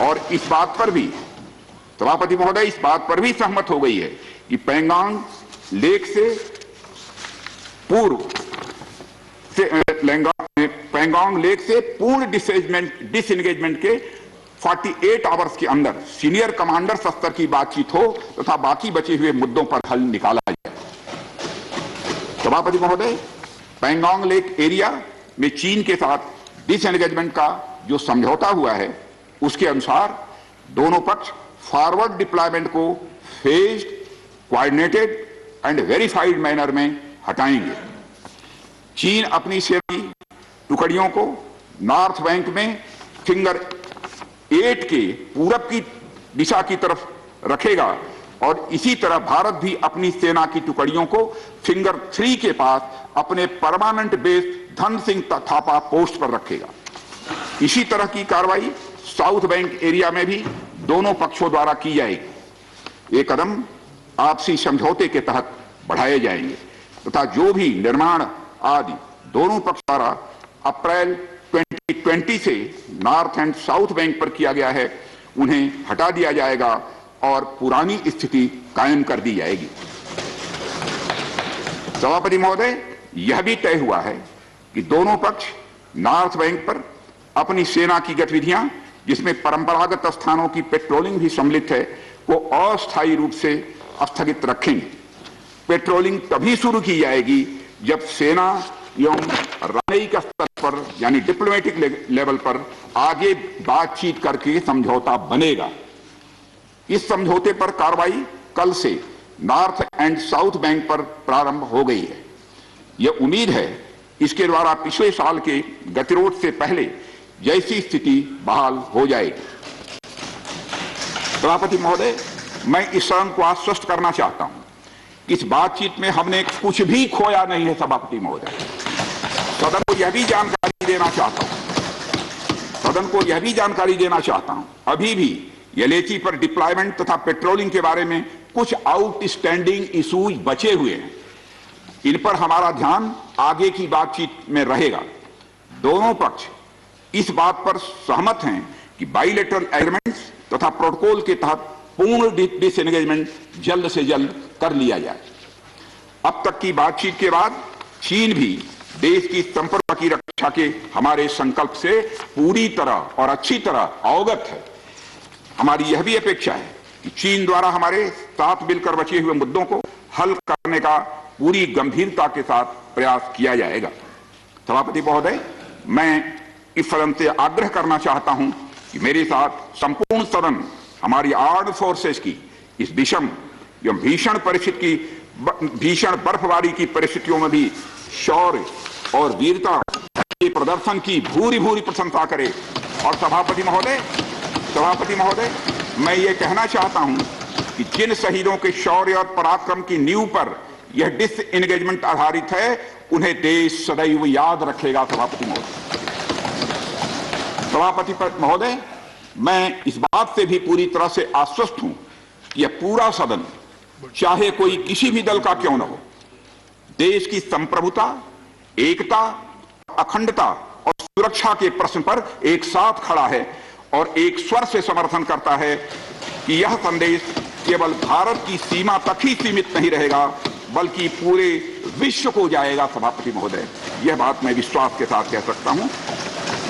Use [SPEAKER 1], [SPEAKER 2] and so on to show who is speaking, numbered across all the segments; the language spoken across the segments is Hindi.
[SPEAKER 1] और इस बात पर भी सभापति महोदय इस बात पर भी सहमत हो गई है कि पैंगोंग लेक से पूर्व पैंगोंग लेक से पूर्ण डिसएंगेजमेंट के 48 आवर्स के अंदर सीनियर कमांडर स्तर की बातचीत हो तथा बाकी बचे हुए मुद्दों पर हल निकाला जाए। सभापति महोदय, पैंगोंग लेक एरिया में चीन के साथ डिसएंगेजमेंट का जो समझौता हुआ है उसके अनुसार दोनों पक्ष फॉरवर्ड डिप्लॉयमेंट को phased, coordinated and verified manner में हटाएंगे। चीन अपनी सेना की टुकड़ियों को नॉर्थ बैंक में फिंगर 8 के पूरब की दिशा की तरफ रखेगा और इसी तरह भारत भी अपनी सेना की टुकड़ियों को फिंगर 3 के पास अपने permanent base Dhan Singh Thapa post पर रखेगा। इसी तरह की कार्रवाई साउथ बैंक एरिया में भी दोनों पक्षों द्वारा की जाएगी। ये कदम आपसी समझौते के तहत बढ़ाए जाएंगे तथा जो भी निर्माण आदि दोनों पक्ष द्वारा अप्रैल 2020 से नॉर्थ एंड साउथ बैंक पर किया गया है उन्हें हटा दिया जाएगा और पुरानी स्थिति कायम कर दी जाएगी। सभापति महोदय, यह भी तय हुआ है कि दोनों पक्ष नॉर्थ बैंक पर अपनी सेना की गतिविधियां जिसमें परंपरागत स्थानों की पेट्रोलिंग भी सम्मिलित है को अस्थायी रूप से स्थगित रखेंगे। पेट्रोलिंग तभी शुरू की जाएगी जब सेना एवं राजनयिक स्तर पर यानी डिप्लोमेटिक लेवल पर आगे बातचीत करके समझौता बनेगा। इस समझौते पर कार्रवाई कल से नॉर्थ एंड साउथ बैंक पर प्रारंभ हो गई है। यह उम्मीद है इसके द्वारा पिछले साल के गतिरोध से पहले जैसी स्थिति बहाल हो जाएगी। सभापति महोदय, मैं इस सदन को आश्वस्त करना चाहता हूं कि इस बातचीत में हमने कुछ भी खोया नहीं है। सभापति महोदय, सदन को यह भी जानकारी देना चाहता हूं अभी भी एलएसी पर डिप्लॉयमेंट तथा पेट्रोलिंग के बारे में कुछ आउटस्टैंडिंग इश्यूज बचे हुए हैं। इन पर हमारा ध्यान आगे की बातचीत में रहेगा। दोनों पक्ष इस बात पर सहमत हैं कि बाइलेटरल एग्रीमेंट्स तथा प्रोटोकॉल के तहत पूर्ण डिसएंगेजमेंट जल्द से जल्द कर लिया जाए। अब तक की बातचीत के बाद चीन भी देश की संप्रभुता की रक्षा के हमारे संकल्प से पूरी तरह और अच्छी तरह अवगत है। हमारी यह भी अपेक्षा है कि चीन द्वारा हमारे साथ मिलकर बचे हुए मुद्दों को हल करने का पूरी गंभीरता के साथ प्रयास किया जाएगा। सभापति महोदय, मैं इस सदन से आग्रह करना चाहता हूं कि मेरे साथ संपूर्ण सदन हमारी आर्म्ड फोर्सेस की इस विषम एवं भीषण बर्फबारी की परिस्थितियों में भी शौर्य और वीरता के प्रदर्शन की भूरी भूरी प्रशंसा करे। और सभापति महोदय, मैं ये कहना चाहता हूं कि जिन शहीदों के शौर्य और पराक्रम की नींव पर यह डिसएंगेजमेंट आधारित है उन्हें देश सदैव याद रखेगा। सभापति महोदय, मैं इस बात से भी पूरी तरह से आश्वस्त हूं कि यह पूरा सदन चाहे कोई किसी भी दल का क्यों न हो देश की संप्रभुता, एकता, अखंडता और सुरक्षा के प्रश्न पर एक साथ खड़ा है और एक स्वर से समर्थन करता है कि यह संदेश केवल भारत की सीमा तक ही सीमित नहीं रहेगा बल्कि पूरे विश्व को जाएगा। सभापति महोदय, यह बात मैं विश्वास के साथ कह सकता हूं।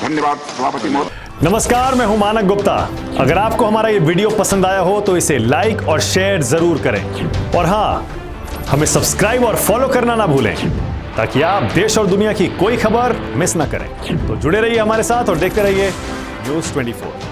[SPEAKER 1] धन्यवाद सभापति महोदय।
[SPEAKER 2] नमस्कार, मैं हूं मानक गुप्ता। अगर आपको हमारा ये वीडियो पसंद आया हो तो इसे लाइक और शेयर जरूर करें और हाँ, हमें सब्सक्राइब और फॉलो करना ना भूलें ताकि आप देश और दुनिया की कोई खबर मिस ना करें। तो जुड़े रहिए हमारे साथ और देखते रहिए न्यूज़ 24।